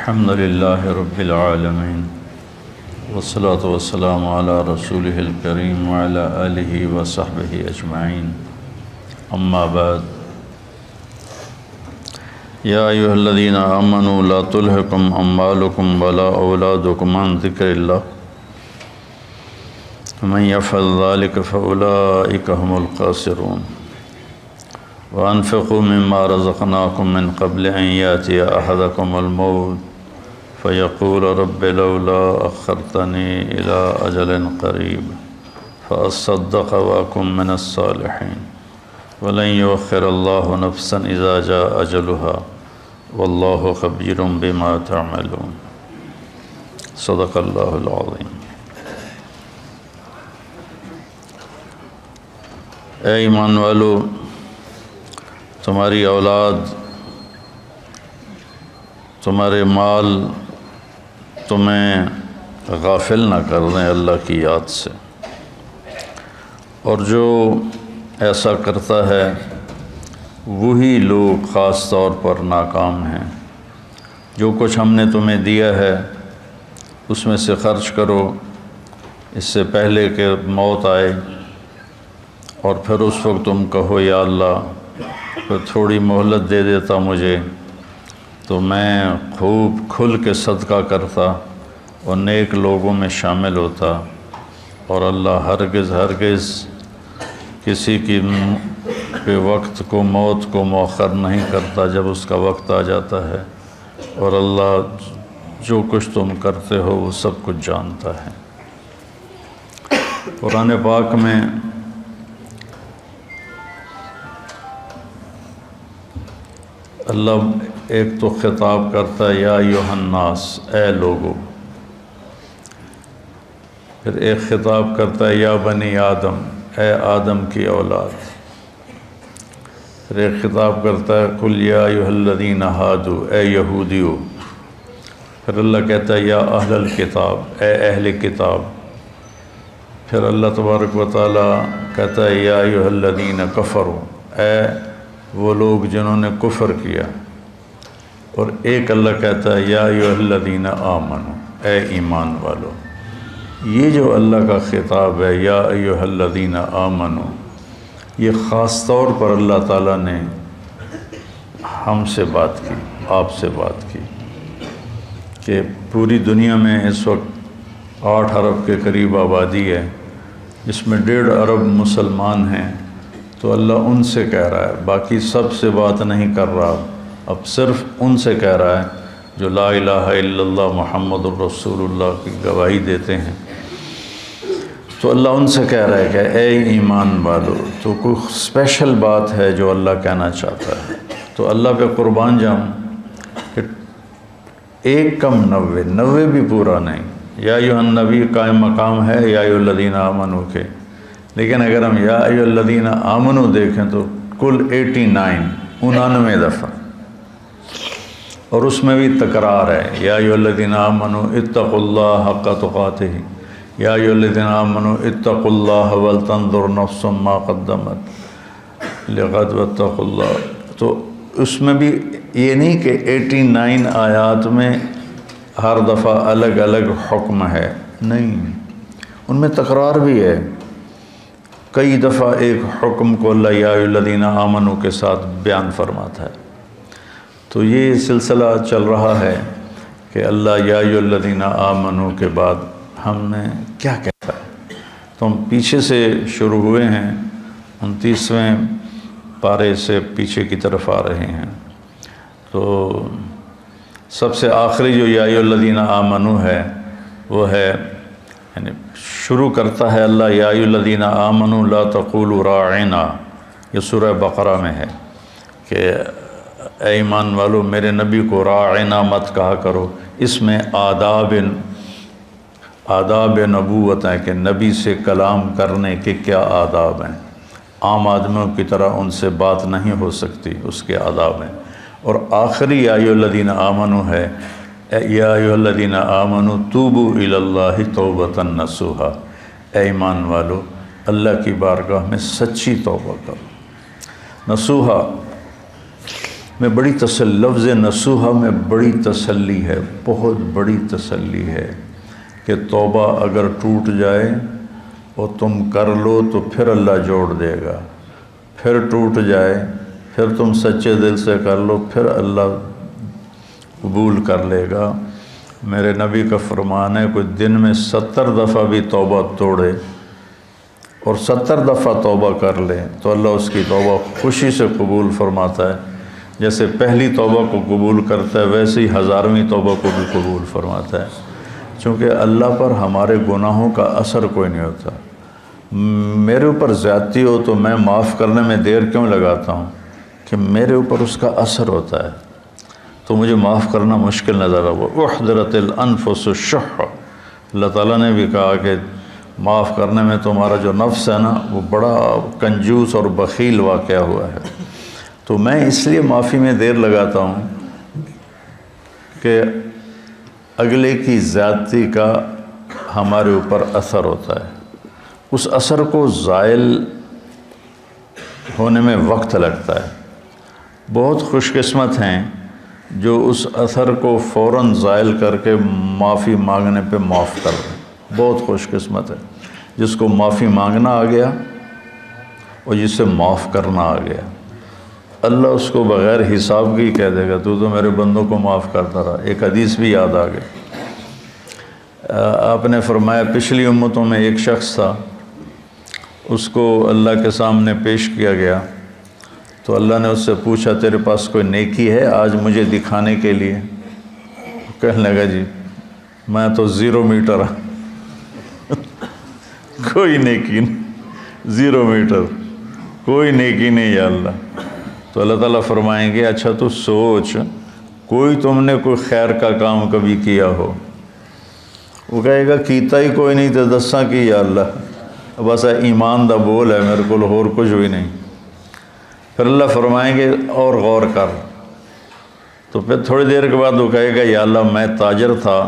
الحمدللہ رب العالمین والصلاة والسلام علی رسولہ الکریم وعلی آلہ وصحبہ اجمعین اما بعد یا ایھا الذین آمنوا لا تلہکم اموالکم ولا اولادکم عن ذکر اللہ ومن یفعل ذلک فاولئک هم الخاسرون وَأَنفِقُوا مِمَّا رَزَقْنَاكُم مِّن قَبْلِ أَن يَأْتِيَ أَحَدَكُمُ الْمَوْتُ فَيَقُولَ رَبِّ لَوْلَا أَخَّرْتَنِي إِلَىٰ أَجَلٍ قَرِيبٍ فَأَصَّدَّقَ وَأَكُن مِّنَ الصَّالِحِينَ وَلَن يُؤَخِّرَ اللَّهُ نَفْسًا إِذَا جَاءَ أَجَلُهَا وَاللَّهُ خَبِيرٌ بِمَا تَعْمَلُونَ صدق اللہ العظیم۔ اے ایمان والو، تمہاری اولاد، تمہارے مال تمہیں غافل نہ کر دیں اللہ کی یاد سے، اور جو ایسا کرتا ہے وہی لوگ خاص طور پر ناکام ہیں۔ جو کچھ ہم نے تمہیں دیا ہے اس میں سے خرچ کرو اس سے پہلے کہ موت آئے، اور پھر اس وقت تم کہو یا اللہ پھر تھوڑی مہلت دے دیتا مجھے تو میں خوب کھل کے صدقہ کرتا اور نیک لوگوں میں شامل ہوتا، اور اللہ ہرگز کسی کی پہ وقت کو، موت کو مؤخر نہیں کرتا جب اس کا وقت آ جاتا ہے، اور اللہ جو کچھ تم کرتے ہو وہ سب کچھ جانتا ہے۔ قرآن پاک میں اللہ ایک تو خطاب کرتا ہے یا ایھا الناس، اے لوگو، پھر ایک خطاب کرتا ہے یا بنی آدم، اے آدم کی اولاد، پھر ایک خطاب کرتا ہے قل یا ایھا الذین ھادوا، اے یہودیو، پھر اللہ کہتا ہے یا اہل الکتاب، اے اہل کتاب، پھر اللہ تبارک و تعالی کہتا ہے یا ایھا الذین کفروا، اے وہ لوگ جنہوں نے کفر کیا، اور ایک اللہ کہتا ہے یا ایھا الذین آمنوا، اے ایمان والو۔ یہ جو اللہ کا خطاب ہے یا ایھا الذین آمنوا، یہ خاص طور پر اللہ تعالیٰ نے ہم سے بات کی، آپ سے بات کی، کہ پوری دنیا میں اس وقت 8 ارب کے قریب آبادی ہے، جس میں 1.5 ارب مسلمان ہیں، تو اللہ ان سے کہہ رہا ہے، باقی سب سے بات نہیں کر رہا، اب صرف ان سے کہہ رہا ہے جو لا الہ الا اللہ محمد الرسول اللہ کی گواہی دیتے ہیں۔ تو اللہ ان سے کہہ رہا ہے کہ اے ایمان والو، تو کوئی اسپیشل بات ہے جو اللہ کہنا چاہتا ہے، تو اللہ پہ قربان جاؤں کہ 1 کم 90 بھی پورا نہیں۔ یا ایھا النبی قائم مقام ہے یا ایھا الذین آمنوا کے، لیکن اگر ہم یا ایھا الذین آمنوا دیکھیں تو کل 99 دفعہ، اور اس میں بھی تکرار ہے، یا ایھا الذین آمنوا اتقوا اللہ حق تقاتہ، یا ایھا الذین آمنوا اتقوا اللہ ولتنظر نفس ما قدمت لغد واتقوا اللہ۔ تو اس میں بھی یہ نہیں کہ 89 آیات میں ہر دفعہ الگ الگ حکم ہے، نہیں، ان میں تکرار بھی ہے۔ کئی دفعہ ایک حکم کو اللہ یا ایھا الذین آمنوا کے ساتھ بیان فرماتا ہے۔ تو یہ سلسلہ چل رہا ہے کہ اللہ یا ایھا الذین آمنوا کے بعد ہم نے کیا کہتا ہے، تو ہم پیچھے سے شروع ہوئے ہیں، 29ویں پارے سے پیچھے کی طرف آ رہے ہیں۔ تو سب سے آخری جو یا ایھا الذین آمنوا ہے وہ ہے، یعنی شروع کرتا ہے اللہ یا ایھا الذین آمنوا لا تقولوا راعنا، یہ سورہ بقرہ میں ہے کہ اے ایمان والو میرے نبی کو راعنا مت کہا کرو۔ اس میں آداب نبوت ہیں کہ نبی سے کلام کرنے کے کیا آداب ہیں، عام آدمیوں کی طرح ان سے بات نہیں ہو سکتی، اس کے آداب ہیں۔ اور آخری یا ایھا الذین آمنوا ہے یا ایھا الذین آمنوا توبوا الی اللہ توبۃ نصوحا، اے ایمان والو اللہ کی بارگاہ میں سچی توبہ کرو۔ نصوحا میں بڑی لفظ نصوحہ میں بڑی تسلی ہے، بہت بڑی تسلی ہے کہ توبہ اگر ٹوٹ جائے اور تم کر لو تو پھر اللہ جوڑ دے گا، پھر ٹوٹ جائے پھر تم سچے دل سے کر لو پھر اللہ قبول کر لے گا۔ میرے نبی کا فرمان ہے کوئی دن میں 70 دفعہ بھی توبہ توڑے اور 70 دفعہ توبہ کر لے تو اللہ اس کی توبہ خوشی سے قبول فرماتا ہے، جیسے پہلی توبہ کو قبول کرتا ہے ویسے ہی 1000ویں توبہ کو بھی قبول فرماتا ہے، چونکہ اللہ پر ہمارے گناہوں کا اثر کوئی نہیں ہوتا۔ میرے اوپر زیادتی ہو تو میں معاف کرنے میں دیر کیوں لگاتا ہوں کہ میرے اوپر اس کا اثر ہوتا ہے، تو مجھے معاف کرنا مشکل نظر آ وہ احضرت الانفس الشح۔ اللہ تعالیٰ نے بھی کہا کہ معاف کرنے میں تمہارا جو نفس ہے نا وہ بڑا کنجوس اور بخیل واقعہ ہوا ہے، تو میں اس لیے معافی میں دیر لگاتا ہوں کہ اگلے کی زیادتی کا ہمارے اوپر اثر ہوتا ہے، اس اثر کو زائل ہونے میں وقت لگتا ہے۔ بہت خوش قسمت ہیں جو اس اثر کو فوراً زائل کر کے معافی مانگنے پہ معاف کر دیں، بہت خوش قسمت ہے جس کو معافی مانگنا آ گیا اور جس سے معاف کرنا آ گیا۔ اللہ اس کو بغیر حساب کی کہہ دے گا تو میرے بندوں کو معاف کرتا رہا۔ ایک حدیث بھی یاد آ گئی، آپ نے فرمایا پچھلی امتوں میں ایک شخص تھا، اس کو اللہ کے سامنے پیش کیا گیا تو اللہ نے اس سے پوچھا تیرے پاس کوئی نیکی ہے آج مجھے دکھانے کے لیے؟ کہنے لگا جی میں تو 0 میٹر کوئی نیکی نہیں، 0 میٹر کوئی نیکی نہیں یا اللہ۔ تو اللہ تعالیٰ فرمائیں گے اچھا تو سوچ کوئی تم نے کوئی خیر کا کام کبھی کیا ہو؟ وہ کہے گا کیتا ہی کوئی نہیں تو دساں کی یا اللہ، بس ایمان دا بول ہے میرے کو اور کچھ بھی نہیں۔ پھر اللہ فرمائیں گے اور غور کر، تو پھر تھوڑی دیر کے بعد وہ کہے گا یا اللہ میں تاجر تھا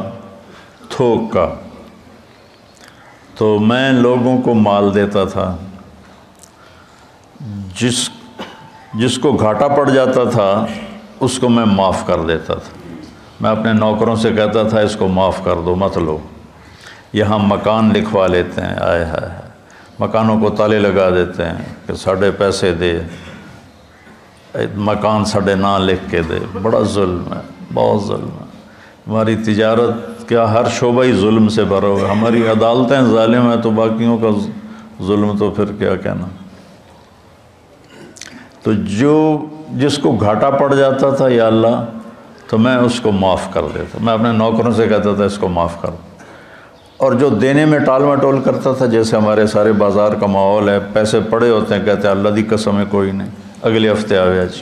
تھوک کا، تو میں لوگوں کو مال دیتا تھا، جس کو گھاٹا پڑ جاتا تھا اس کو میں معاف کر دیتا تھا۔ میں اپنے نوکروں سے کہتا تھا اس کو معاف کر دو مت لو، یہاں مکان لکھوا لیتے ہیں، آئے ہائے مکانوں کو تالے لگا دیتے ہیں کہ ساڑھے پیسے دے، مکان ساڑھے نہ لکھ کے دے، بڑا ظلم ہے، بہت ظلم ہے۔ ہماری تجارت کیا ہر شعبہ ہی ظلم سے بھرا ہوا ہے، ہماری عدالتیں ظالم ہیں تو باقیوں کا ظلم تو پھر کیا کہنا۔ تو جس کو گھاٹا پڑ جاتا تھا یا اللہ تو میں اس کو معاف کر دیتا، میں اپنے نوکروں سے کہتا تھا اس کو معاف کر دو۔ اور جو دینے میں ٹال مٹول کرتا تھا، جیسے ہمارے سارے بازار کا ماحول ہے، پیسے پڑے ہوتے ہیں کہتے ہیں اللہ دی قسم ہے کوئی نہیں، اگلے ہفتے آوے آج،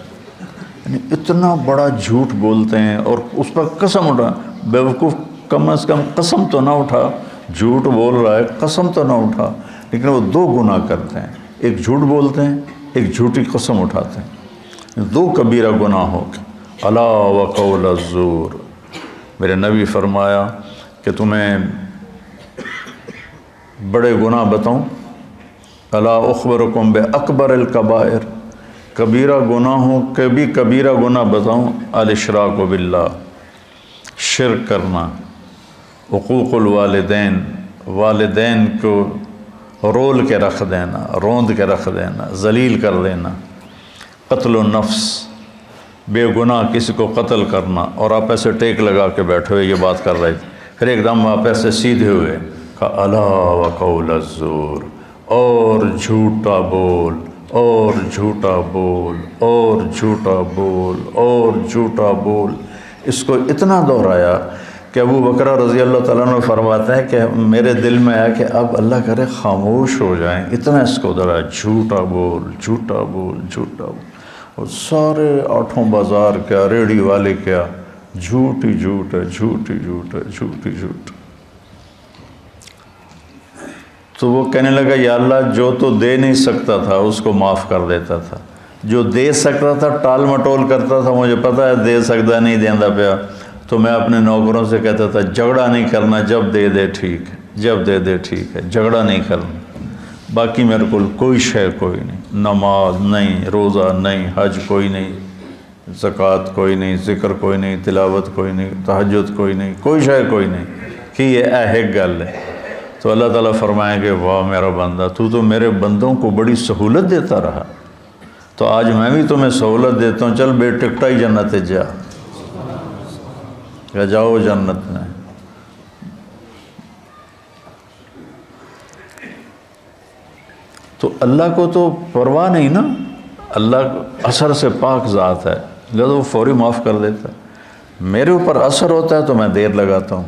یعنی اتنا بڑا جھوٹ بولتے ہیں اور اس پر قسم اٹھا، بیوقوف کم از کم قسم تو نہ اٹھا، جھوٹ بول رہا ہے قسم تو نہ اٹھا، لیکن وہ 2 گناہ کرتے ہیں، ایک جھوٹ بولتے ہیں ایک جھوٹی قسم اٹھاتے ہیں، 2 کبیرہ گناہ ہو کے الا وقول الزور۔ میرے نبی فرمایا کہ تمہیں بڑے گناہ بتاؤں، الا اخبرکم باکبر الکبائر، کبیرہ گناہوں کے بھی کبیرہ گناہ بتاؤں، الاشراک باللہ، شرک کرنا، حقوق الوالدین، والدین کو رول کے رکھ دینا، روند کے رکھ دینا، ذلیل کر دینا، قتل النفس، بے گناہ کسی کو قتل کرنا، اور آپ ایسے ٹیک لگا کے بیٹھے ہوئے یہ بات کر رہے تھے، پھر ایک دم آپ ایسے سیدھے ہوئے کہا الا وقول الزور، اور جھوٹا بول اور جھوٹا بول اور جھوٹا بول اور جھوٹا بول۔ اس کو اتنا دہرایا کہ ابو بکر رضی اللہ تعالیٰ عنہ فرماتے ہیں کہ میرے دل میں آیا کہ اب اللہ کرے خاموش ہو جائیں، اتنا اس کو دہرایا، جھوٹا بول جھوٹا بول جھوٹا بول، اور سارے 8 بازار کیا، ریڑھی والے کیا، جھوٹ ہی جھوٹ ہے، جھوٹ ہی جھوٹ ہے، جھوٹ ہی جھوٹ۔ تو وہ کہنے لگا یا اللہ جو تو دے نہیں سکتا تھا اس کو معاف کر دیتا تھا، جو دے سکتا تھا ٹال مٹول کرتا تھا، مجھے پتا ہے دے سکتا نہیں دیندہ پیا، تو میں اپنے نوکروں سے کہتا تھا جھگڑا نہیں کرنا، جب دے دے ٹھیک ہے، جب دے دے ٹھیک ہے، جھگڑا نہیں کرنا، باقی میرے کو کوئی شے کوئی نہیں، نماز نہیں، روزہ نہیں، حج کوئی نہیں، زکوٰۃ کوئی نہیں، ذکر کوئی نہیں، تلاوت کوئی نہیں، تہجد کوئی نہیں، کوئی شے کوئی نہیں کہ یہ ایک گل ہے، تو اللہ تعالیٰ فرمائیں گے واہ میرا بندہ، تو میرے بندوں کو بڑی سہولت دیتا رہا، تو آج میں بھی تمہیں سہولت دیتا ہوں، چل بے ٹکٹا ہی جنت جا، یا جاؤ جنت میں۔ تو اللہ کو تو پرواہ نہیں نا، اللہ اثر سے پاک ذات ہے، لہذا وہ فوری معاف کر دیتا ہے۔ میرے اوپر اثر ہوتا ہے تو میں دیر لگاتا ہوں۔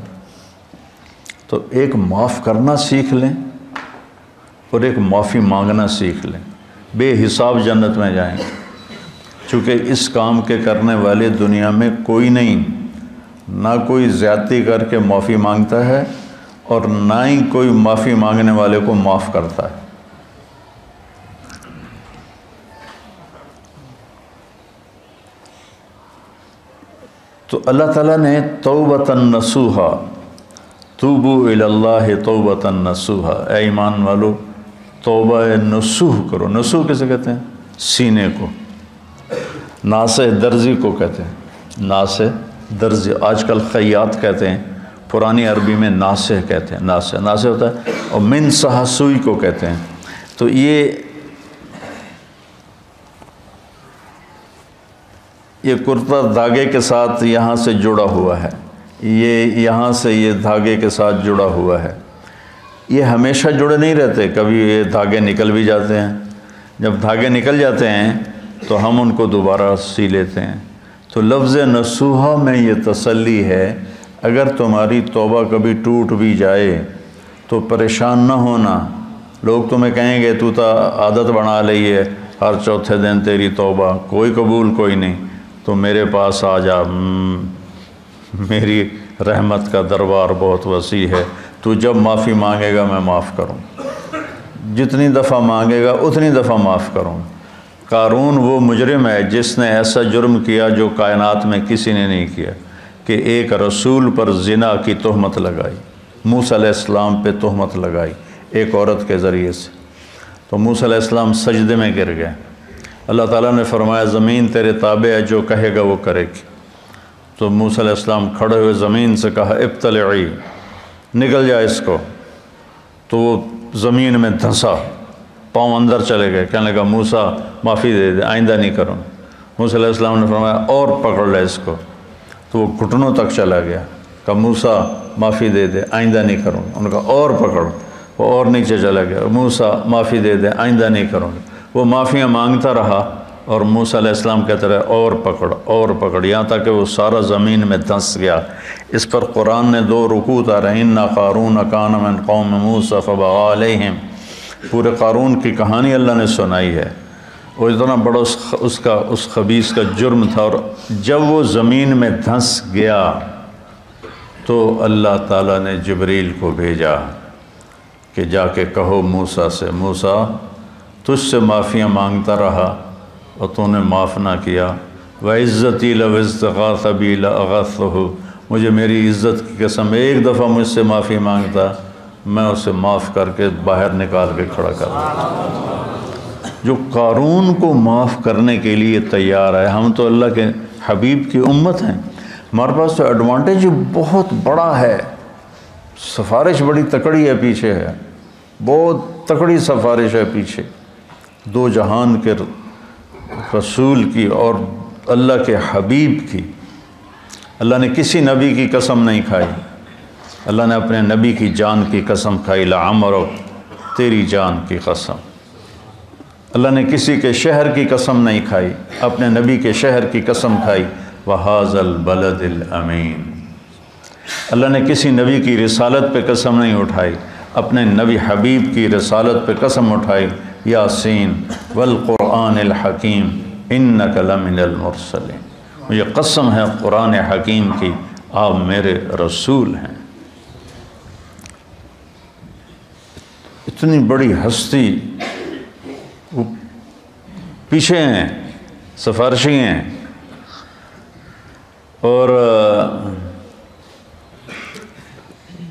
تو ایک معاف کرنا سیکھ لیں اور ایک معافی مانگنا سیکھ لیں، بے حساب جنت میں جائیں گے، چونکہ اس کام کے کرنے والے دنیا میں کوئی نہیں، نہ کوئی زیادتی کر کے معافی مانگتا ہے اور نہ ہی کوئی معافی مانگنے والے کو معاف کرتا ہے۔ تو اللہ تعالیٰ نے توبۃ نصوحا، توبو الی اللہ توبۃ نصوحا، اے ایمان والو توبہ نصوح کرو۔ نصوح کسے کہتے ہیں؟ سینے کو، ناصح درزی کو کہتے ہیں، ناصح درزی، آج کل خیاط کہتے ہیں، پرانی عربی میں ناصح کہتے ہیں، ناصح ناصح ہوتا ہے، اور من صح سوئی کو کہتے ہیں۔ تو یہ کرتا دھاگے کے ساتھ یہاں سے جڑا ہوا ہے، یہ یہاں سے یہ دھاگے کے ساتھ جڑا ہوا ہے، یہ ہمیشہ جڑے نہیں رہتے، کبھی یہ دھاگے نکل بھی جاتے ہیں، جب دھاگے نکل جاتے ہیں تو ہم ان کو دوبارہ سی لیتے ہیں۔ تو لفظ نصوحہ میں یہ تسلی ہے، اگر تمہاری توبہ کبھی ٹوٹ بھی جائے تو پریشان نہ ہونا، لوگ تمہیں کہیں گے تو تا عادت بنا لی ہے، ہر چوتھے دن تیری توبہ، کوئی قبول کوئی نہیں، تو میرے پاس آ جا، میری رحمت کا دربار بہت وسیع ہے، تو جب معافی مانگے گا میں معاف کروں، جتنی دفعہ مانگے گا اتنی دفعہ معاف کروں۔ قارون وہ مجرم ہے جس نے ایسا جرم کیا جو کائنات میں کسی نے نہیں کیا، کہ ایک رسول پر زنا کی تہمت لگائی، موسیٰ علیہ السلام پہ تہمت لگائی ایک عورت کے ذریعے سے، تو موسیٰ علیہ السلام سجدے میں گر گئے۔ اللہ تعالیٰ نے فرمایا زمین تیرے تابع ہے، جو کہے گا وہ کرے گی۔ تو موسیٰ علیہ السلام کھڑے ہوئے زمین سے کہا ابتلعی، نکل جا اس کو، تو وہ زمین میں دھنسا، پاؤں اندر چلے گئے، کہنے لگا موسیٰ معافی دے دے، آئندہ نہیں کروں۔ موسیٰ علیہ السلام نے فرمایا اور پکڑ لے اس کو، تو وہ گھٹنوں تک چلا گیا، کہا موسیٰ معافی دے دے، آئندہ نہیں کروں۔ انہوں نے کہا اور پکڑ، وہ اور نیچے چلا گیا، موسیٰ معافی دے دے، آئندہ نہیں کروں۔ وہ معافیاں مانگتا رہا اور موسیٰ علیہ السلام کہتے رہے اور پکڑ اور پکڑ، یہاں تک کہ وہ سارا زمین میں دھنس گیا۔ اس پر قرآن نے 2 رکوع اتارے، ان قارون کان من قوم موسیٰ فبغی علیہم، پورے قارون کی کہانی اللہ نے سنائی ہے، وہ اتنا بڑا اس خبیث کا جرم تھا، اور جب وہ زمین میں دھنس گیا تو اللہ تعالیٰ نے جبریل کو بھیجا کہ جا کے کہو موسیٰ سے، موسیٰ تجھ سے معافیاں مانگتا رہا اور تو نے معاف نہ کیا، وَعِزَّتِي لَوْ اسْتَغَاثَ بِي لَأَغَثْتُهُ، مجھے میری عزت کی قسم ایک دفعہ مجھ سے معافی مانگتا، میں اسے معاف کر کے باہر نکال کے کھڑا کر دیتا۔ جو قارون کو معاف کرنے کے لیے تیار ہے، ہم تو اللہ کے حبیب کی امت ہیں، ہمارے پاس تو ایڈوانٹیج بہت بڑا ہے، سفارش بڑی تکڑی ہے پیچھے ہے، بہت تکڑی سفارش ہے پیچھے، 2 جہان کے رسول کی اور اللہ کے حبیب کی۔ اللہ نے کسی نبی کی قسم نہیں کھائی، اللہ نے اپنے نبی کی جان کی قسم کھائی، لعمرک، تیری جان کی قسم۔ اللہ نے کسی کے شہر کی قسم نہیں کھائی، اپنے نبی کے شہر کی قسم کھائی، وَهَذَا الْبَلَدِ الْأَمِينَ۔ اللہ نے کسی نبی کی رسالت پہ قسم نہیں اٹھائی، اپنے نبی حبیب کی رسالت پہ قسم اٹھائی، یاسین والقرآن الحکیم انک لمن المرسلین، مجھے قسم ہے قرآن حکیم کی، آپ میرے رسول ہیں۔ اتنی بڑی ہستی وہ پیچھے ہیں، سفارشی ہیں، اور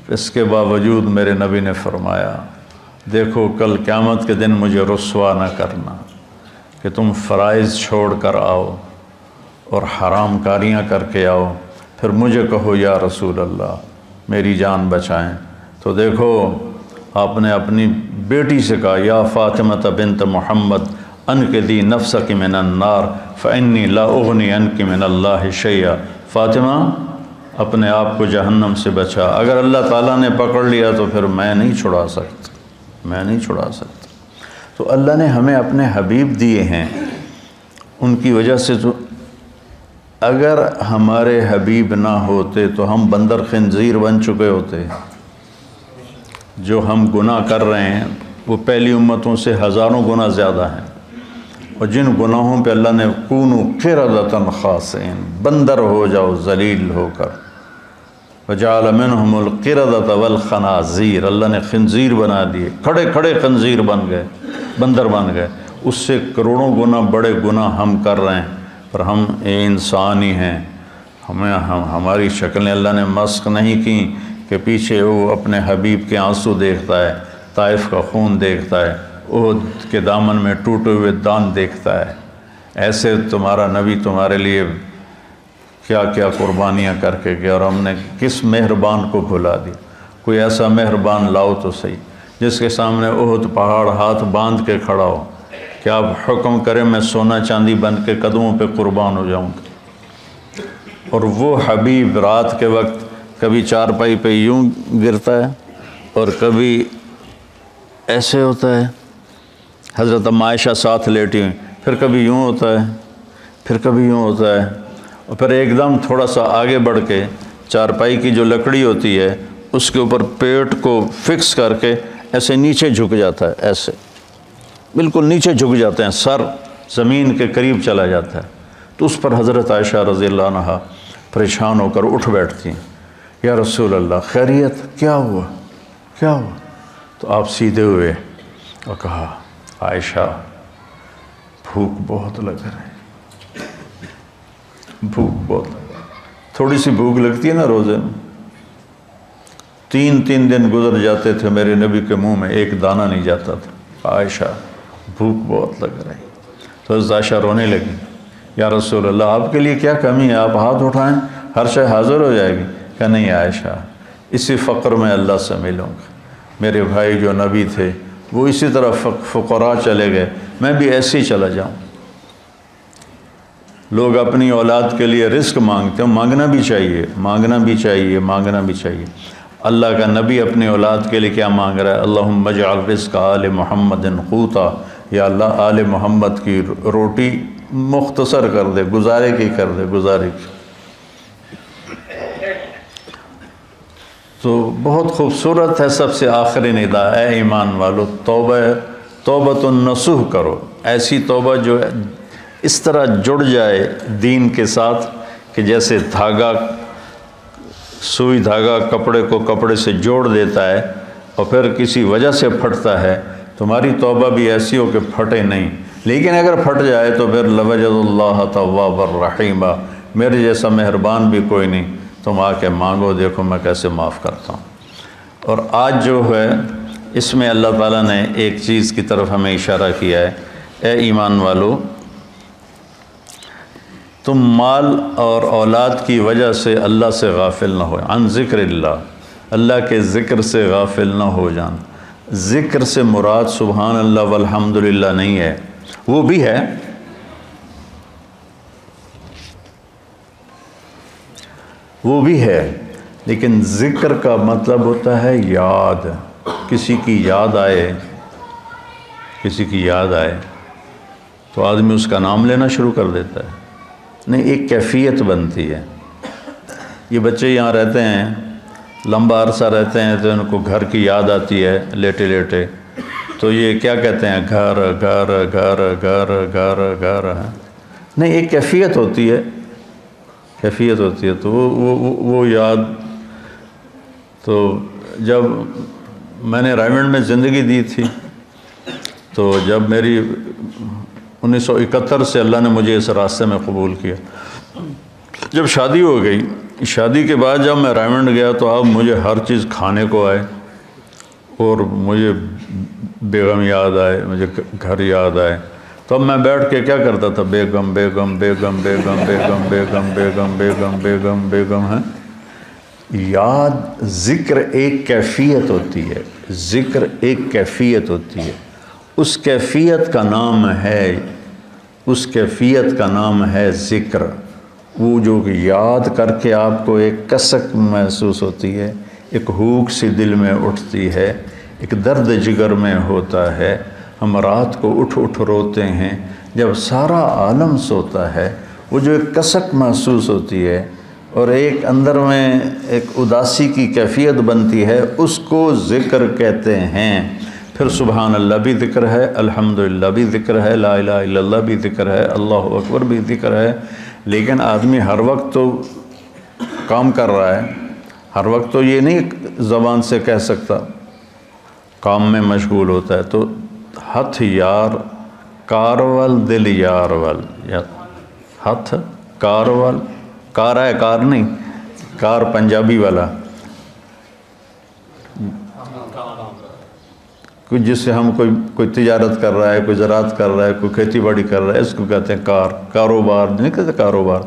اس کے باوجود میرے نبی نے فرمایا دیکھو کل قیامت کے دن مجھے رسوا نہ کرنا کہ تم فرائض چھوڑ کر آؤ اور حرام کاریاں کر کے آؤ، پھر مجھے کہو یا رسول اللہ میری جان بچائیں۔ تو دیکھو آپ نے اپنی بیٹی سے کہا یا فاطمہ بنت محمد انقذی نفسک من النار فانی لا اغنی عنک من اللہ شیئا، فاطمہ اپنے آپ کو جہنم سے بچا، اگر اللہ تعالیٰ نے پکڑ لیا تو پھر میں نہیں چھڑا سکتا۔ تو اللہ نے ہمیں اپنے حبیب دیے ہیں، ان کی وجہ سے تو اگر ہمارے حبیب نہ ہوتے تو ہم بندر خنزیر بن چکے ہوتے۔ جو ہم گناہ کر رہے ہیں وہ پہلی امتوں سے ہزاروں گنا زیادہ ہیں، اور جن گناہوں پہ اللہ نے کونوا قردۃ خاسئین، بندر ہو جاؤ ذلیل ہو کر، وجعل منہم القردۃ والخنازیر، اللہ نے خنزیر بنا دیے، کھڑے کھڑے خنزیر بن گئے، بندر بن گئے۔ اس سے کروڑوں گنا بڑے گناہ ہم کر رہے ہیں، پر ہم انسان ہی ہیں، ہماری شکلیں اللہ نے مسخ نہیں کی کہ پیچھے وہ اپنے حبیب کے آنسو دیکھتا ہے، طائف کا خون دیکھتا ہے، احد کے دامن میں ٹوٹے ہوئے دان دیکھتا ہے۔ ایسے تمہارا نبی تمہارے لیے کیا کیا قربانیاں کر کے گیا، اور ہم نے کس مہربان کو بھلا دیا۔ کوئی ایسا مہربان لاؤ تو صحیح جس کے سامنے احد پہاڑ ہاتھ باندھ کے کھڑا ہو کہ آپ حکم کریں میں سونا چاندی بن کے قدموں پہ قربان ہو جاؤں گا۔ اور وہ حبیب رات کے وقت کبھی چارپائی پہ یوں گرتا ہے اور کبھی ایسے ہوتا ہے، حضرت عائشہ ساتھ لیٹی ہوئی، پھر کبھی یوں ہوتا ہے، پھر کبھی یوں ہوتا ہے، اور پھر ایک دم تھوڑا سا آگے بڑھ کے چارپائی کی جو لکڑی ہوتی ہے اس کے اوپر پیٹ کو فکس کر کے ایسے نیچے جھک جاتا ہے، ایسے بالکل نیچے جھک جاتے ہیں، سر زمین کے قریب چلا جاتا ہے۔ تو اس پر حضرت عائشہ رضی اللہ عنہا پریشان ہو کر اٹھ بیٹھتی ہیں، یا رسول اللہ خیریت، کیا ہوا؟ تو آپ سیدھے ہوئے اور کہا عائشہ بھوک بہت لگ رہی، بھوک بہت لگ رہی۔ تھوڑی سی بھوک لگتی ہے نا روزے میں، 3 دن گزر جاتے تھے میرے نبی کے منہ میں ایک دانہ نہیں جاتا تھا۔ عائشہ بھوک بہت لگ رہی، تو حضرت عائشہ رونے لگی، یا رسول اللہ آپ کے لیے کیا کمی ہے، آپ ہاتھ اٹھائیں ہر شے حاضر ہو جائے گی۔ کہ نہیں عائشہ، اسی فقر میں اللہ سے ملوں گا، میرے بھائی جو نبی تھے وہ اسی طرح فقراء چلے گئے، میں بھی ایسے ہی چلا جاؤں۔ لوگ اپنی اولاد کے لیے رزق مانگتے ہیں، مانگنا بھی چاہیے۔ اللہ کا نبی اپنی اولاد کے لیے کیا مانگ رہا ہے؟ اللہم اجعل رزق آل محمد قوتا، یا اللہ آل محمد کی روٹی مختصر کر دے، گزارے کی کر دے، گزارے کی۔ تو بہت خوبصورت ہے سب سے آخری ندا، اے ایمان والو توبۃ النصوح کرو، ایسی توبہ جو اس طرح جڑ جائے دین کے ساتھ کہ جیسے سوئی دھاگا کپڑے کو کپڑے سے جوڑ دیتا ہے اور پھر کسی وجہ سے پھٹتا ہے، تمہاری توبہ بھی ایسی ہو کہ پھٹے نہیں، لیکن اگر پھٹ جائے تو پھر لوجد اللہ تواب الرحیم، میرے جیسا مہربان بھی کوئی نہیں، تم آ کے مانگو، دیکھو میں کیسے معاف کرتا ہوں۔ اور آج جو ہے اس میں اللہ تعالیٰ نے ایک چیز کی طرف ہمیں اشارہ کیا ہے، اے ایمان والو تم مال اور اولاد کی وجہ سے اللہ سے غافل نہ ہو، عن ذکر اللہ کے ذکر سے غافل نہ ہو جان۔ ذکر سے مراد سبحان اللہ والحمدللہ نہیں ہے، وہ بھی ہے، لیکن ذکر کا مطلب ہوتا ہے یاد، کسی کی یاد آئے تو آدمی اس کا نام لینا شروع کر دیتا ہے، نہیں ایک کیفیت بنتی ہے۔ یہ بچے یہاں رہتے ہیں، لمبا عرصہ رہتے ہیں تو ان کو گھر کی یاد آتی ہے لیٹے لیٹے، تو یہ کیا کہتے ہیں، گھر گھر گھر گھر گھر گھر، نہیں ایک کیفیت ہوتی ہے تو وہ یاد۔ تو جب میں نے رائمنڈ میں زندگی دی تھی تو جب میری 1971 سے اللہ نے مجھے اس راستے میں قبول کیا، جب شادی ہو گئی، شادی کے بعد جب میں رائمنڈ گیا تو اب مجھے ہر چیز کھانے کو آئے، اور مجھے بیگم یاد آئے، مجھے گھر یاد آئے، تو اب میں بیٹھ کے کیا کرتا تھا؟ بیگم بیگم بیگم بیگم بیگم بیگم بیگم بیگم بیگم بیگم ہے۔ یاد، ذکر ایک کیفیت ہوتی ہے، ذکر ایک کیفیت ہوتی ہے، اس کیفیت کا نام ہے، اس کیفیت کا نام ہے ذکر۔ وہ جو یاد کر کے آپ کو ایک کسک محسوس ہوتی ہے، ایک ہوک سی دل میں اٹھتی ہے، ایک درد جگر میں ہوتا ہے، ہم رات کو اٹھ اٹھ روتے ہیں، جب سارا عالم سوتا ہے، وہ جو ایک کسک محسوس ہوتی ہے اور ایک اندر میں ایک اداسی کی کیفیت بنتی ہے، اس کو ذکر کہتے ہیں۔ پھر سبحان اللہ بھی ذکر ہے، الحمدللہ بھی ذکر ہے، لا الہ الا اللہ بھی ذکر ہے، اللہ اکبر بھی ذکر ہے، لیکن آدمی ہر وقت تو کام کر رہا ہے، ہر وقت تو یہ نہیں زبان سے کہہ سکتا، کام میں مشغول ہوتا ہے۔ تو ہتھ یار کارول دل یار ول، ہتھ کارول، کار ہے کار نہیں، کار پنجابی والا، کوئی جس سے ہم کوئی تجارت کر رہا ہے، کوئی زراعت کر رہا ہے، کوئی کھیتی باڑی کر رہا ہے، اس کو کہتے ہیں کار، کاروبار نہیں کہتے کاروبار۔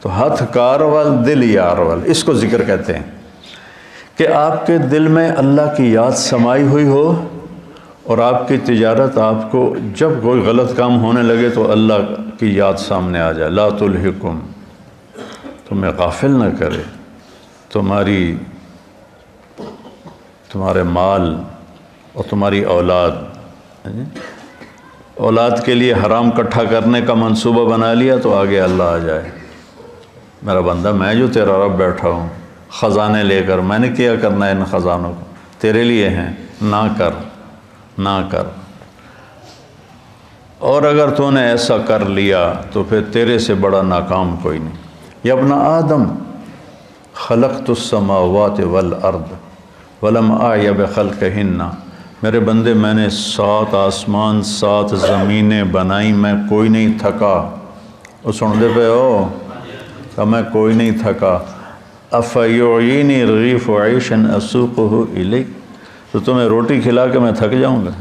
تو ہتھ کارول دل یارول، اس کو ذکر کہتے ہیں کہ آپ کے دل میں اللہ کی یاد سمائی ہوئی ہو، اور آپ کی تجارت آپ کو جب کوئی غلط کام ہونے لگے تو اللہ کی یاد سامنے آ جائے۔ لا تلہکم، تمہیں غافل نہ کرے، تمہارے مال اور تمہاری اولاد کے لیے حرام کٹھا کرنے کا منصوبہ بنا لیا تو آگے اللہ آ جائے، میرا بندہ میں جو تیرا رب بیٹھا ہوں خزانے لے کر، میں نے کیا کرنا ہے ان خزانوں کو، تیرے لیے ہیں، نہ کر نہ کر۔ اور اگر تو نے ایسا کر لیا تو پھر تیرے سے بڑا ناکام کوئی نہیں۔ یا ابن آدم خلقت السماوات والارض ولم اعی بخلقہن، میرے بندے میں نے 7 آسمان 7 زمینیں بنائی، میں کوئی نہیں تھکا۔ وہ سن دے پہ ہو کہ میں کوئی نہیں تھکا۔ افیعینی رغیف عیشا اسوقہ الیک، تو تمہیں روٹی کھلا کے میں تھک جاؤں گا؟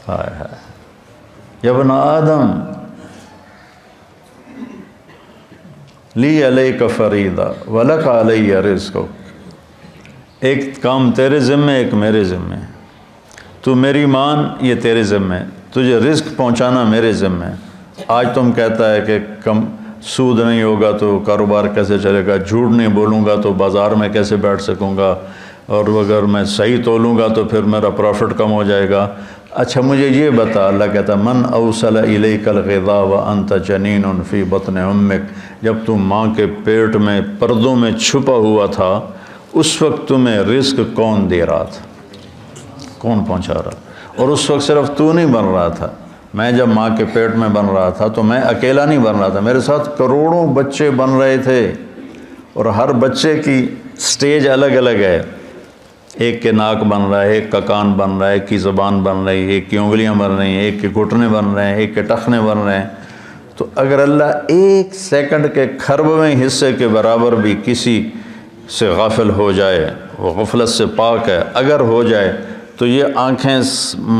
ہائے ہائے۔ یا ابن آدم لی علیک فریضہ ولک علی رزق، ایک کام تیرے ذمے ایک میرے ذمے، تو میری مان یہ تیرے ذمے، تجھے رزق پہنچانا میرے ذمے۔ آج تم کہتا ہے کہ کم سود نہیں ہوگا تو کاروبار کیسے چلے گا، جھوٹ نہیں بولوں گا تو بازار میں کیسے بیٹھ سکوں گا، اور اگر میں صحیح تولوں گا تو پھر میرا پروفٹ کم ہو جائے گا۔ اچھا مجھے یہ بتا، اللہ کہتا من اوصل الیک الغذاء وانت جنین فی بطن امک، جب تم ماں کے پیٹ میں پردوں میں چھپا ہوا تھا، اس وقت تمہیں رزق کون دے رہا تھا، کون پہنچا رہا؟ اور اس وقت صرف تو نہیں بن رہا تھا، میں جب ماں کے پیٹ میں بن رہا تھا تو میں اکیلا نہیں بن رہا تھا، میرے ساتھ کروڑوں بچے بن رہے تھے، اور ہر بچے کی سٹیج الگ الگ ہے، ایک کے ناک بن رہا ہے، ایک کا کان بن رہا ہے، ایک کی زبان بن رہی ہے، ایک کی انگلیاں بن رہی ہیں، ایک کے گھٹنے بن رہے ہیں، ایک کے ٹخنے بن رہے ہیں۔ تو اگر اللہ ایک سیکنڈ کے کھربویں حصے کے برابر بھی کسی سے غافل ہو جائے، وہ غفلت سے پاک ہے، اگر ہو جائے تو یہ آنکھیں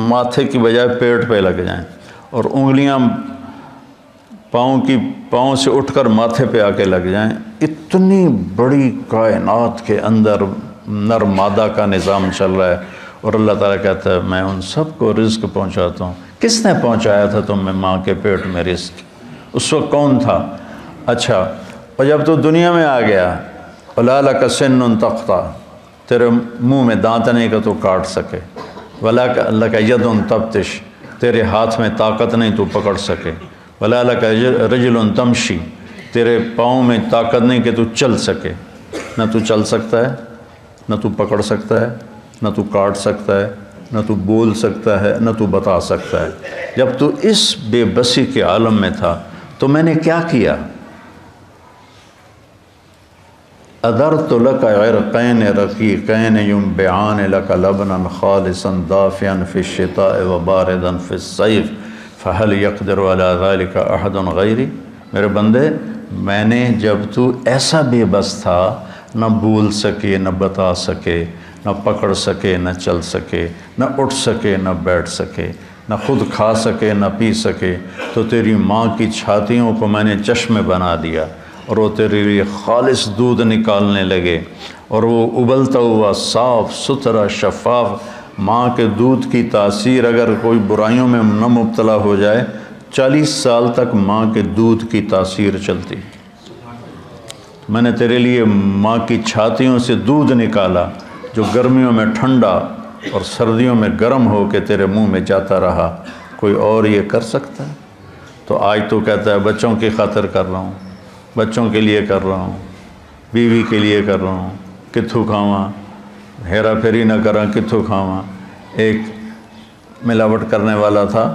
ماتھے کی بجائے پیٹ پہ لگ جائیں، اور انگلیاں پاؤں سے اٹھ کر ماتھے پہ آ کے لگ جائیں، اتنی بڑی کائنات کے اندر نر مادہ کا نظام چل رہا ہے، اور اللہ تعالیٰ کہتا ہے میں ان سب کو رزق پہنچاتا ہوں۔ کس نے پہنچایا تھا تم میں ماں کے پیٹ میں رزق؟ اس وقت کون تھا؟ اچھا، اور جب تو دنیا میں آ گیا، وَلَا لَكَ سِنٌّ تَقْطَعُ، تیرے منہ میں دانت نہیں کہ تو کاٹ سکے، وَلَا لَكَ يَدٌ تَبْطِشُ، تیرے ہاتھ میں طاقت نہیں تو پکڑ سکے، وَلَا لَكَ رِجْلٌ تَمْشِي، تیرے پاؤں میں طاقت نہیں کہ تو چل سکے، نہ تو چل سکتا ہے، نہ تو پکڑ سکتا ہے، نہ تو کاٹ سکتا ہے، نہ تو بول سکتا ہے، نہ تو بتا سکتا ہے۔ جب تو اس بے بسی کے عالم میں تھا تو میں نے کیا کیا؟ اَدَرْتُ لَكَ عِرْقَيْنِ رَقِيقَيْنِ يُنْبِعَانِ لَكَ لَبْنًا خَالِصًا دَافِيًا فِي الشِّتَاءِ وَبَارِدًا فِي الصَّيْفِ فَهَلْ يَقْدِرُ عَلَى ذَلِكَ أَحَدٌ غَيْرِي، میرے بندے میں نے جب تو ایسا بے بس تھا، نہ بول سکے، نہ بتا سکے، نہ پکڑ سکے، نہ چل سکے، نہ اٹھ سکے، نہ بیٹھ سکے، نہ خود کھا سکے نہ پی سکے، تو تیری ماں کی چھاتیوں کو میں نے چشمے بنا دیا اور وہ تیرے لیے خالص دودھ نکالنے لگے، اور وہ ابلتا ہوا صاف ستھرا شفاف ماں کے دودھ کی تاثیر اگر کوئی برائیوں میں نہ مبتلا ہو جائے، 40 سال تک ماں کے دودھ کی تاثیر چلتی۔ میں نے تیرے لیے ماں کی چھاتیوں سے دودھ نکالا جو گرمیوں میں ٹھنڈا اور سردیوں میں گرم ہو کے تیرے منہ میں جاتا رہا، کوئی اور یہ کر سکتا ہے؟ تو آج تو کہتا ہے بچوں کی خاطر کر رہا ہوں، بچوں کے لیے کر رہا ہوں، بیوی کے لیے کر رہا ہوں، کتھوں کھاواں، ہیرا پھیری نہ کراں، کتھوں کھاواں۔ ایک ملاوٹ کرنے والا تھا،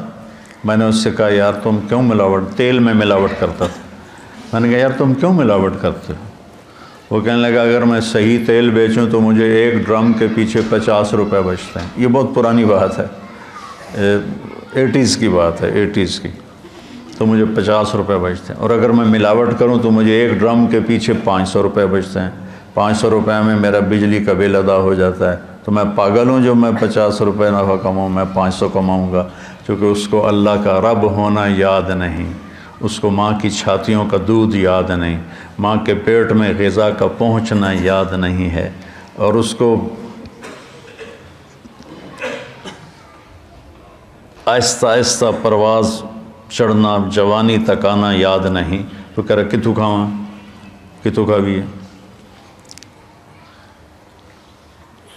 میں نے اس سے کہا یار تم کیوں ملاوٹ، تیل میں ملاوٹ کرتا تھا، میں نے کہا یار تم کیوں ملاوٹ کرتے ہو؟ وہ کہنے لگا اگر میں صحیح تیل بیچوں تو مجھے ایک ڈرم کے پیچھے 50 روپے بچتے ہیں۔ یہ بہت پرانی بات ہے، 80s کی بات ہے، 80s کی، تو مجھے 50 روپے بچتے ہیں، اور اگر میں ملاوٹ کروں تو مجھے ایک ڈرم کے پیچھے 500 روپے بچتے ہیں، 500 روپے میں میرا بجلی کا بل ادا ہو جاتا ہے۔ تو میں پاگل ہوں جو میں 50 روپے نفع کماؤں، میں 500 کماؤں گا، کیونکہ اس کو اللہ کا رب ہونا یاد نہیں، اس کو ماں کی چھاتیوں کا دودھ یاد نہیں، ماں کے پیٹ میں غذا کا پہنچنا یاد نہیں ہے، اور اس کو آہستہ آہستہ پرواز چڑھنا، جوانی تک آنا یاد نہیں، تو کہہ رہا کتوں کھاواں، کتوں کا بھی ہے۔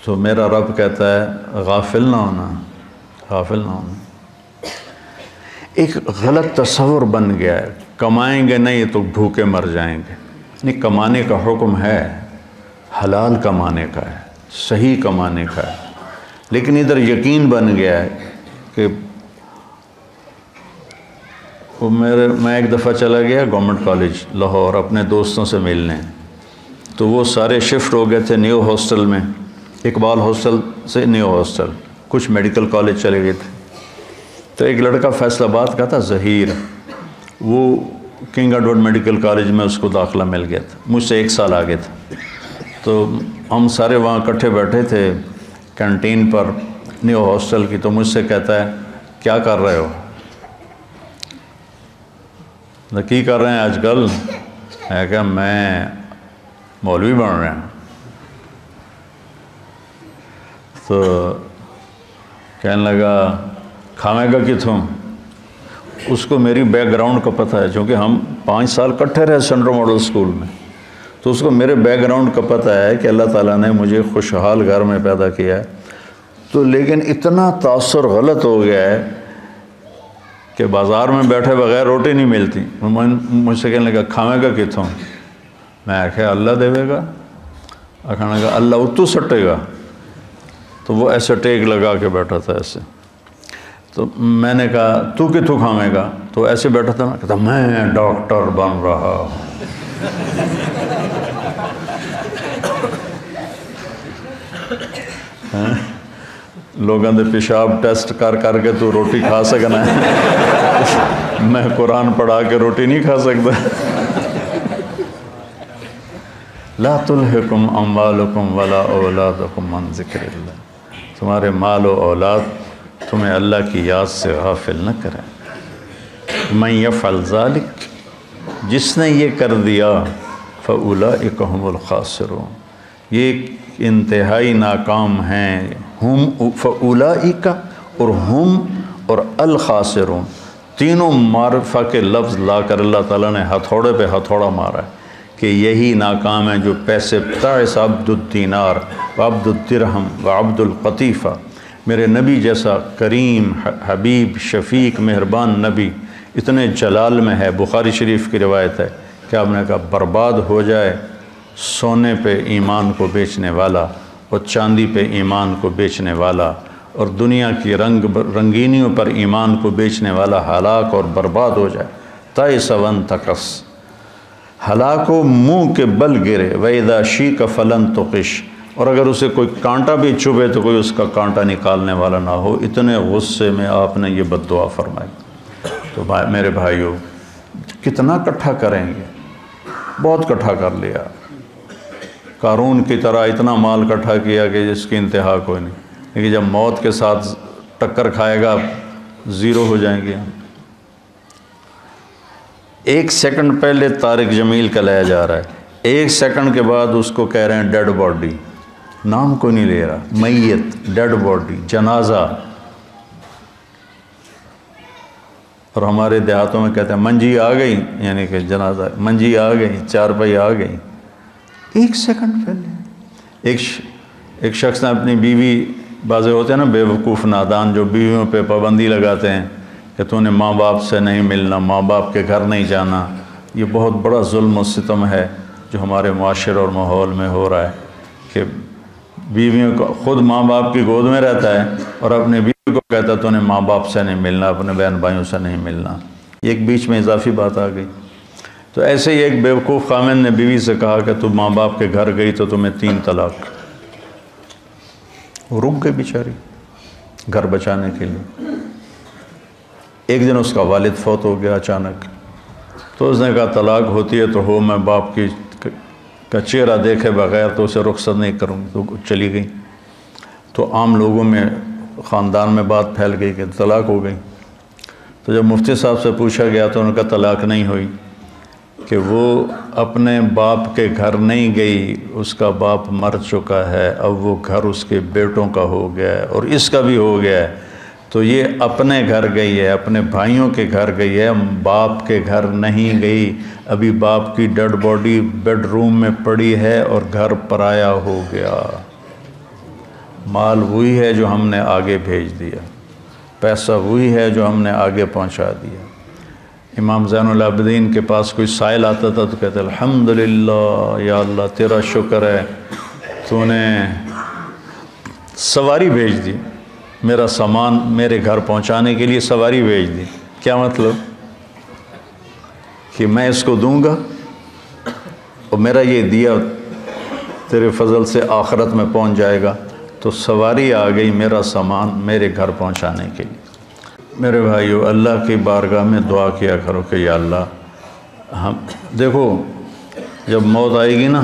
تو میرا رب کہتا ہے غافل نہ ہونا، غافل نہ ہونا۔ ایک غلط تصور بن گیا ہے، کمائیں گے نہیں تو بھوکے مر جائیں گے۔ نہیں، کمانے کا حکم ہے، حلال کمانے کا ہے، صحیح کمانے کا ہے، لیکن ادھر یقین بن گیا ہے کہ میں ایک دفعہ چلا گیا گورنمنٹ کالج لاہور اپنے دوستوں سے ملنے، تو وہ سارے شفٹ ہو گئے تھے نیو ہاسٹل میں، اقبال ہاسٹل سے نیو ہاسٹل، کچھ میڈیکل کالج چلے گئے تھے۔ تو ایک لڑکا فیصل آباد کا تھا، ظہیر، وہ کنگ ایڈورڈ میڈیکل کالج میں اس کو داخلہ مل گیا تھا، مجھ سے 1 سال آگے تھا۔ تو ہم سارے وہاں اکٹھے بیٹھے تھے کینٹین پر نیو ہاسٹل کی، تو مجھ سے کہتا ہے کیا کر رہے ہو؟ کی کر رہے ہیں آج کل؟ ہے کہ میں مولوی بن رہے ہیں۔ تو کہنے لگا کھاویں گا کتوں؟ اس کو میری بیک گراؤنڈ کا پتہ ہے، چونکہ ہم 5 سال کٹھے رہے سینٹرل ماڈل اسکول میں، تو اس کو میرے بیک گراؤنڈ کا پتہ ہے کہ اللہ تعالیٰ نے مجھے خوشحال گھر میں پیدا کیا ہے۔ تو لیکن اتنا تاثر غلط ہو گیا ہے کہ بازار میں بیٹھے بغیر روٹی نہیں ملتی۔ مجھ سے کہنے لگا کھاویں گا کتوں؟ میں آخیا اللہ دے گا، کہنے لگا اللہ اتو سٹے گا۔ تو وہ ایسے ٹیک لگا کے بیٹھا تھا ایسے، تو میں نے کہا تو کتوں کھاویں گا؟ تو ایسے بیٹھا تھا نا، کہتا میں ڈاکٹر بن رہا ہوں۔ لوگوں دے پیشاب ٹیسٹ کر کر کے تو روٹی کھا سکنا ہے، میں قرآن پڑھا کے روٹی نہیں کھا سکتا۔ لا تلہکم اموالکم ولا اولادکم عن ذکر اللہ، تمہارے مال و اولاد تمہیں اللہ کی یاد سے غافل نہ کریں۔ من یفعل ذلک، جس نے یہ کر دیا، فاولئک هم الخاسرون، یہ انتہائی ناکام ہیں۔ ہم فاولئک اور ہم اور الخاسرون، تینوں معرفہ کے لفظ لا کر اللہ تعالیٰ نے ہتھوڑے پہ ہتھوڑا مارا ہے کہ یہی ناکام ہے جو پیسے تعس عبد الدینار وعبد الدرہم وعبد القطیفہ، میرے نبی جیسا کریم حبیب شفیق مہربان نبی اتنے جلال میں ہے، بخاری شریف کی روایت ہے کہ آپ نے کہا برباد ہو جائے سونے پہ ایمان کو بیچنے والا اور چاندی پہ ایمان کو بیچنے والا اور دنیا کی رنگینیوں پر ایمان کو بیچنے والا ہلاک اور برباد ہو جائے۔ تائس وانتکس، ہلاک و منہ کے بل گرے، وَإِذَا شِيكَ فَلَن تُقِشْ، اور اگر اسے کوئی کانٹا بھی چبھے تو کوئی اس کا کانٹا نکالنے والا نہ ہو۔ اتنے غصے میں آپ نے یہ بد دعا فرمائی۔ تو میرے بھائیو، کتنا کٹھا کریں گے؟ بہت کٹھا کر لیا، قارون کی طرح اتنا مال کٹھا کیا کہ جس کی انتہا کوئی نہیں، لیکن جب موت کے ساتھ ٹکر کھائے گا زیرو ہو جائیں گے. 1 سیکنڈ پہلے طارق جمیل کا لایا جا رہا ہے، 1 سیکنڈ کے بعد اس کو کہہ رہے ہیں ڈیڈ باڈی، نام کو نہیں لے رہا، میت، ڈیڈ باڈی، جنازہ. اور ہمارے دیہاتوں میں کہتے ہیں منجی آ گئی، یعنی کہ جنازہ، منجی آ گئی، چارپائی آ گئی. 1 سیکنڈ پہلے ایک شخص نے اپنی بیوی، بعضے ہوتے ہیں نا بے وقوف نادان جو بیویوں پہ پابندی لگاتے ہیں کہ تو نے ماں باپ سے نہیں ملنا، ماں باپ کے گھر نہیں جانا. یہ بہت بڑا ظلم و ستم ہے جو ہمارے معاشرے اور ماحول میں ہو رہا ہے کہ بیویوں کو، خود ماں باپ کی گود میں رہتا ہے اور اپنے بیوی کو کہتا ہے تو نے ماں باپ سے نہیں ملنا، اپنے بہن بھائیوں سے نہیں ملنا. ایک بیچ میں اضافی بات آ گئی. تو ایسے ہی ایک بیوقوف خامن نے بیوی سے کہا کہ تو ماں باپ کے گھر گئی تو تمہیں 3 طلاق. وہ رک گئی بیچاری گھر بچانے کے لیے. ایک دن اس کا والد فوت ہو گیا اچانک، تو اس نے کہا طلاق ہوتی ہے تو ہو، میں باپ کا چہرہ دیکھے بغیر تو اسے رخصت نہیں کروں. تو چلی گئی. تو عام لوگوں میں، خاندان میں بات پھیل گئی کہ طلاق ہو گئی. تو جب مفتی صاحب سے پوچھا گیا تو انہوں نے کہا طلاق نہیں ہوئی، کہ وہ اپنے باپ کے گھر نہیں گئی، اس کا باپ مر چکا ہے، اب وہ گھر اس کے بیٹوں کا ہو گیا ہے اور اس کا بھی ہو گیا ہے. تو یہ اپنے گھر گئی ہے، اپنے بھائیوں کے گھر گئی ہے، باپ کے گھر نہیں گئی. ابھی باپ کی ڈیڈ باڈی بیڈ روم میں پڑی ہے اور گھر پرایا ہو گیا. مال وہی ہے جو ہم نے آگے بھیج دیا، پیسہ وہی ہے جو ہم نے آگے پہنچا دیا. امام زین العابدین کے پاس کوئی سائل آتا تھا تو کہتے الحمدللہ یا اللہ تیرا شکر ہے، تو نے سواری بھیج دی، میرا سامان میرے گھر پہنچانے کے لیے سواری بھیج دی. کیا مطلب؟ کہ میں اس کو دوں گا اور میرا یہ دیا تیرے فضل سے آخرت میں پہنچ جائے گا. تو سواری آ گئی میرا سامان میرے گھر پہنچانے کے لیے. میرے بھائیو، اللہ کی بارگاہ میں دعا کیا کرو کہ یا اللہ، ہم دیکھو جب موت آئے گی نا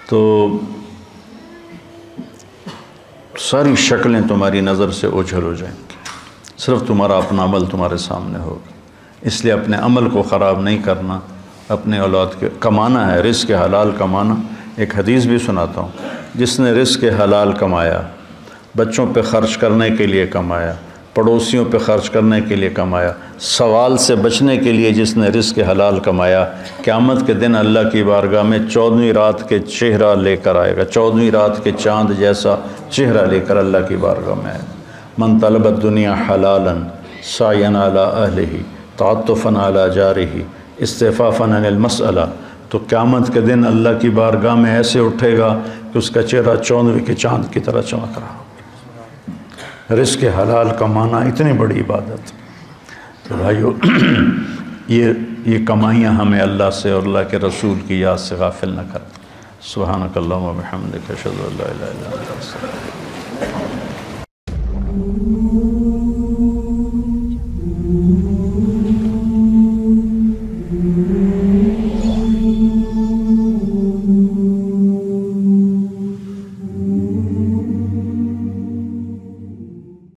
تو ساری شکلیں تمہاری نظر سے اوجھل ہو جائیں گی، صرف تمہارا اپنا عمل تمہارے سامنے ہوگا. اس لیے اپنے عمل کو خراب نہیں کرنا، اپنے اولاد کے کمانا ہے، رزق حلال کمانا. ایک حدیث بھی سناتا ہوں، جس نے رزق حلال کمایا، بچوں پہ خرچ کرنے کے لیے کمایا، پڑوسیوں پہ خرچ کرنے کے لیے کمایا، سوال سے بچنے کے لیے جس نے رزق حلال کمایا، قیامت کے دن اللہ کی بارگاہ میں 14ویں رات کے چہرہ لے کر آئے گا، 14ویں رات کے چاند جیسا چہرہ لے کر اللہ کی بارگاہ میں آئے گا. من طلب الدنیا حلالا سعیا علی اہلہ تعطفا علی جارہ استعفافا عن المسئلہ. تو قیامت کے دن اللہ کی بارگاہ میں ایسے اٹھے گا کہ اس کا چہرہ 14ویں کے چاند کی طرح چمک رہا. رزق حلال کمانا اتنی بڑی عبادت. تو بھائیو، یہ کمائیاں ہمیں اللہ سے اور اللہ کے رسول کی یاد سے غافل نہ کریں. سبحانک اللہم و بحمدک، اشہد ان لا الہ الا انت استغفرک.